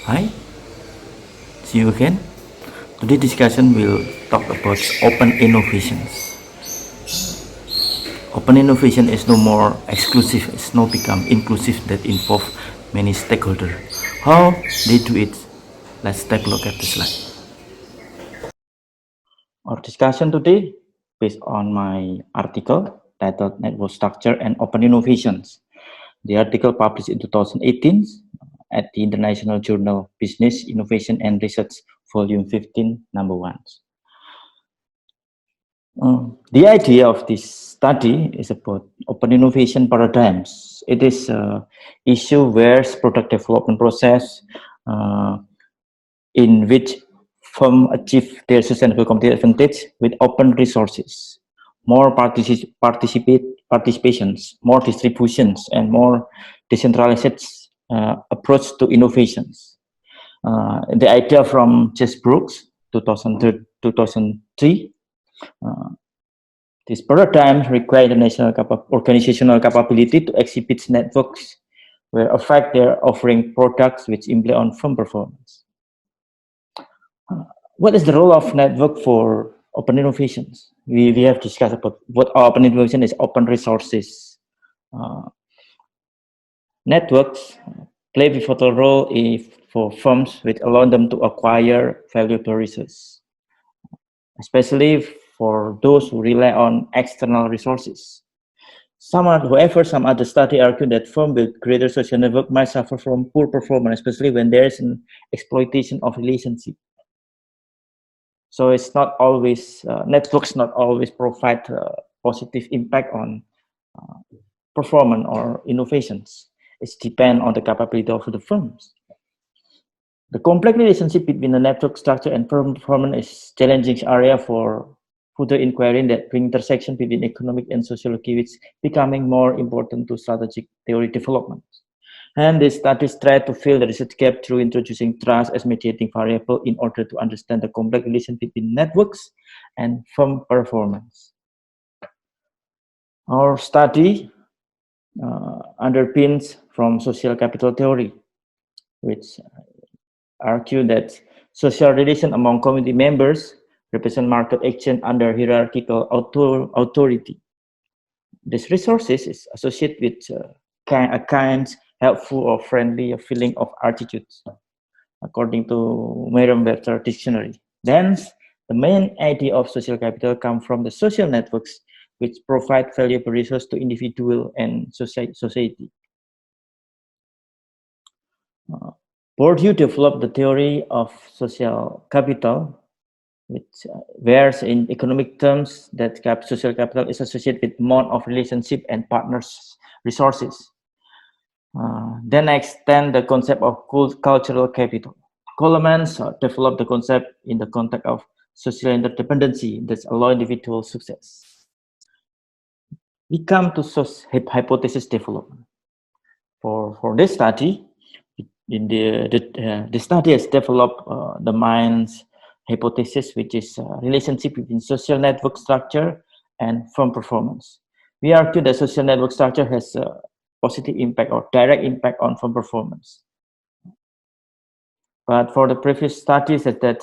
Hi, see you again. Today discussion will talk about open innovations. Open innovation is no more exclusive, it's now become inclusive that involve many stakeholders. How they do it? Let's take a look at the slide. Our discussion today based on my article titled Network Structure and Open Innovations. The article published in 2018 at the International Journal Business, Innovation and Research, Volume 15, number 1. The idea of this study is about open innovation paradigms. It is an issue where product development process in which firms achieve their sustainable competitive advantage with open resources, more participations, more distributions, and more decentralized approach to innovations. The idea from Jess Brooks, 2003, this paradigm requires organizational capability to exhibit networks where affect their offering products which imply on firm performance. What is the role of network for open innovations? We have discussed about what open innovation is. Open resources. Networks play a pivotal role for firms which allow them to acquire valuable resources, especially for those who rely on external resources. However, some other studies argue that firms with greater social network might suffer from poor performance, especially when there is an exploitation of relationship. So it's not always networks not always provide positive impact on performance or innovations. It depends on the capability of the firms. The complex relationship between the network structure and firm performance is challenging area for further inquiry that bring intersection between economic and sociology, which becoming more important to strategic theory development. And these studies try to fill the research gap through introducing trust as mediating variable in order to understand the complex relation between networks and firm performance. Our study underpins from social capital theory, which argue that social relation among community members represent market action under hierarchical authority. This resources is associated with a kind, helpful, or friendly feeling of attitude, according to Merriam-Webster dictionary. Then, the main idea of social capital comes from the social networks, which provide valuable resources to individual and society. Bourdieu developed the theory of social capital, which whereas in economic terms that social capital is associated with amount of relationship and partners resources. Then I extend the concept of cultural capital. Coleman developed the concept in the context of social interdependency that allow individual success. We come to hypothesis development. For this study, the study has developed the mind's hypothesis, which is relationship between social network structure and firm performance. We argue that social network structure has a positive impact or direct impact on firm performance. But for the previous studies, that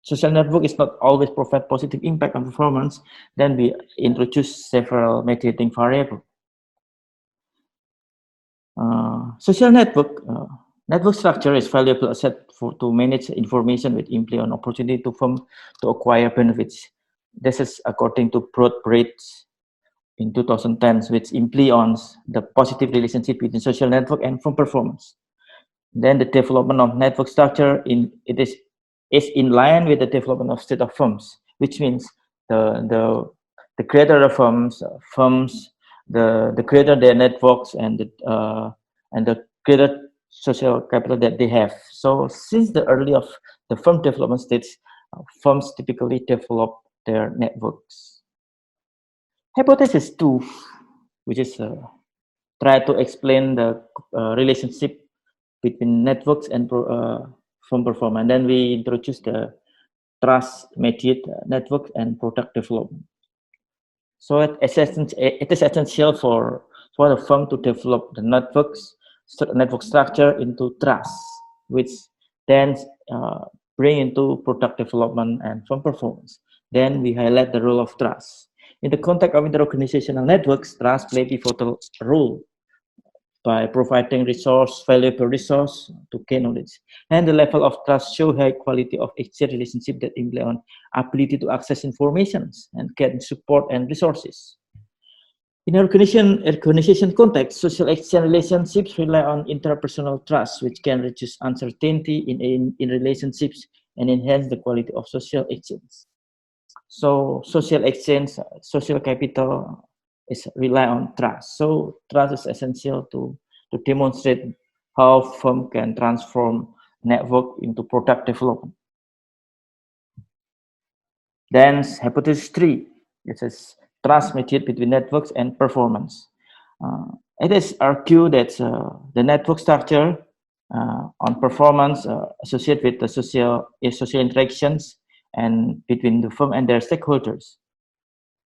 social network is not always provide positive impact on performance. Then we introduce several mediating variables. Social network structure is valuable asset to manage information with imply on opportunity to firm to acquire benefits. This is according to Broad-Bridge in 2010, which imply on the positive relationship between social network and firm performance. Then the development of network structure is in line with the development of state of firms, which means the greater the firms, the greater their networks and the greater social capital that they have. So since the early of the firm development stage, firms typically develop their networks. Hypothesis 2, which is try to explain the relationship between networks and firm performance. And then we introduce the trust mediate network and product development. So it is essential for the firm to develop the network structure into trust. which then bring into product development and firm performance. Then we highlight the role of trust. In the context of inter-organizational networks, trust play a pivotal role by providing valuable resource to gain knowledge. And the level of trust show high quality of exchange relationship that rely on ability to access information and get support and resources. In organization context, social exchange relationships rely on interpersonal trust, which can reduce uncertainty in relationships and enhance the quality of social exchange. So social exchange, social capital is rely on trust. So trust is essential to demonstrate how firm can transform network into product development. Then hypothesis 3, it is trust mediated between networks and performance. It is argued that the network structure on performance associated with the social interactions and between the firm and their stakeholders.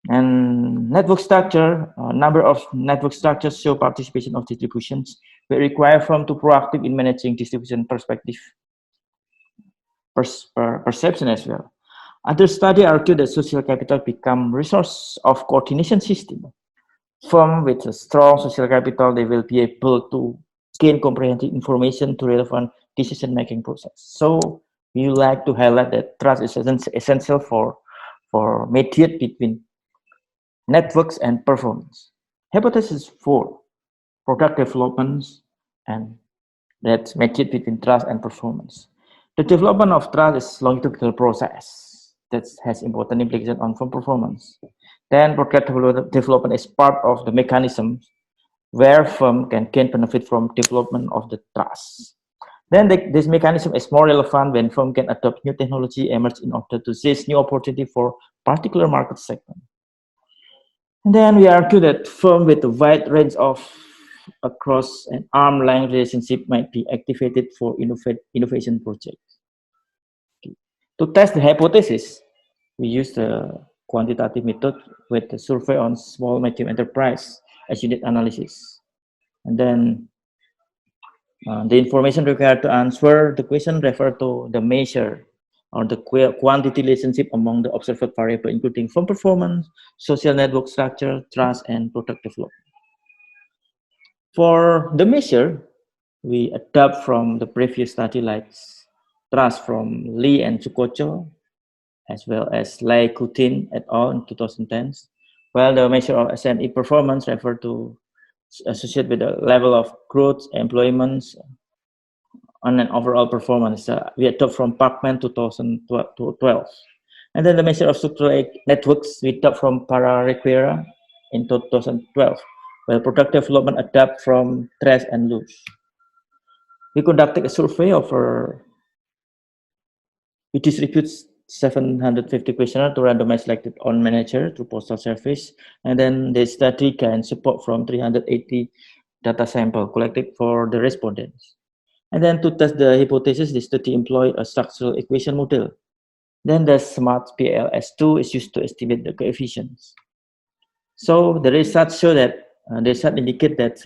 And network structure, number of network structures show participation of distributions, but require firm to proactive in managing distribution perspective perception as well. Other studies argue that social capital become resource of coordination system. Firm with a strong social capital, they will be able to gain comprehensive information to relevant decision-making process. So we like to highlight that trust is essential for mediate between networks and performance. Hypothesis 4, product developments and that mediate between trust and performance. The development of trust is longitudinal process that has important implications on firm performance. Then product development is part of the mechanism where firm can gain benefit from development of the trust. Then this mechanism is more relevant when firm can adopt new technology emerge in order to seize new opportunity for particular market segment. And then we argue that firm with a wide range of across an arm length relationship might be activated for innovation projects. Okay. To test the hypothesis, we use the quantitative method with the survey on small medium enterprise as unit analysis. And then the information required to answer the question refer to the measure or the quantity relationship among the observed variable, including firm performance, social network structure, trust, and product development. For the measure, we adapt from the previous study like trust from Lee and Chukocho, as well as Lai Kutin et al. In 2010, while the measure of SME performance refer to associated with the level of growth, employment, on an overall performance. We adopt from Pacman 2012. And then the measure of structural networks, we adopt from Para-Requera in 2012, while product development adapt from Tres and Luz. We conducted a survey we distribute 750 questionnaires to randomized selected on manager through postal service. And then the study can support from 380 data sample collected for the respondents. And then to test the hypothesis, the study employed a structural equation model. Then the SMART PLS2 is used to estimate the coefficients. So the results show that the results indicate that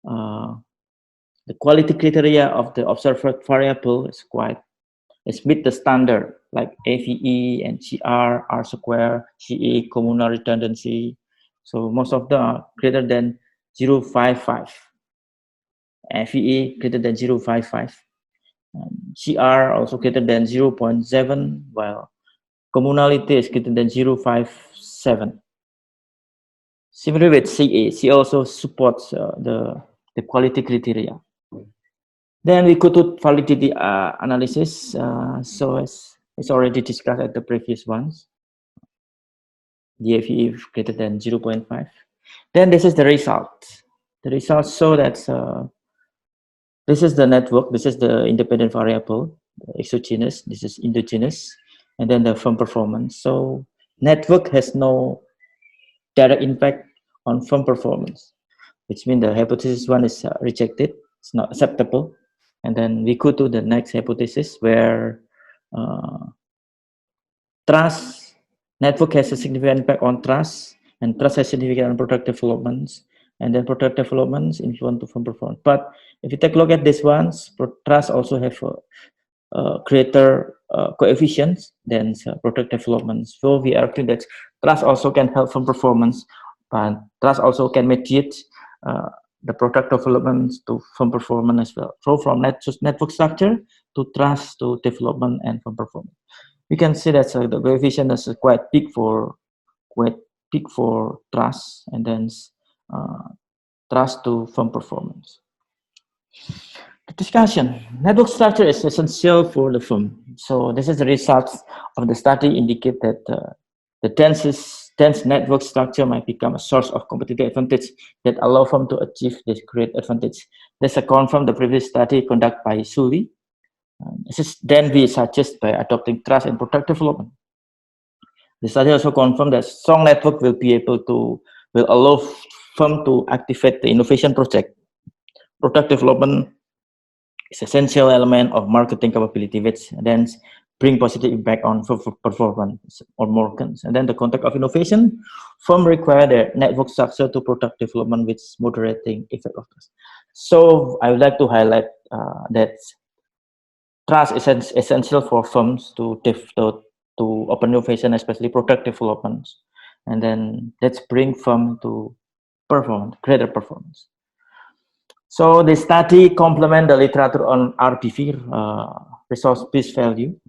the quality criteria of the observed variable is meet the standard like AVE and CR, R square, CE, communal redundancy. So most of them are greater than 0.55. FEE greater than 0.55. CR also greater than 0.7, while communality is greater than 0.57. Similarly with CA also supports the quality criteria. Then we go to validity analysis. So as it's already discussed at the previous ones, the FEE greater than 0.5. Then this is the result. The results show that this is the network, this is the independent variable, exogenous, this is endogenous, and then the firm performance. So network has no direct impact on firm performance, which means the hypothesis 1 is rejected, it's not acceptable. And then we go to the next hypothesis where trust, network has a significant impact on trust, and trust has significant on product development. and then product developments influence to firm performance. But if you take a look at these ones, trust also have greater coefficients than product development. So we argue that trust also can help firm performance, but trust also can mediate the product development to firm performance as well. So from network structure to trust to development and firm performance, we can see that the coefficient is quite big for trust, and then trust to firm performance. The discussion. Network structure is essential for the firm. So this is the results of the study indicate that the dense network structure might become a source of competitive advantage that allow firm to achieve this great advantage. This is confirmed the previous study conducted by Suli. This is then we suggest by adopting trust and product development. The study also confirmed that strong network will allow firm to activate the innovation project. Product development is essential element of marketing capability, which then bring positive impact on performance or markets. And then the context of innovation, firm require their network structure to product development with moderating effect of trust. So I would like to highlight that trust is essential for firms to open innovation, especially product developments, and then let's bring firm to greater performance. So the study complement the literature on RBV, resource-based value.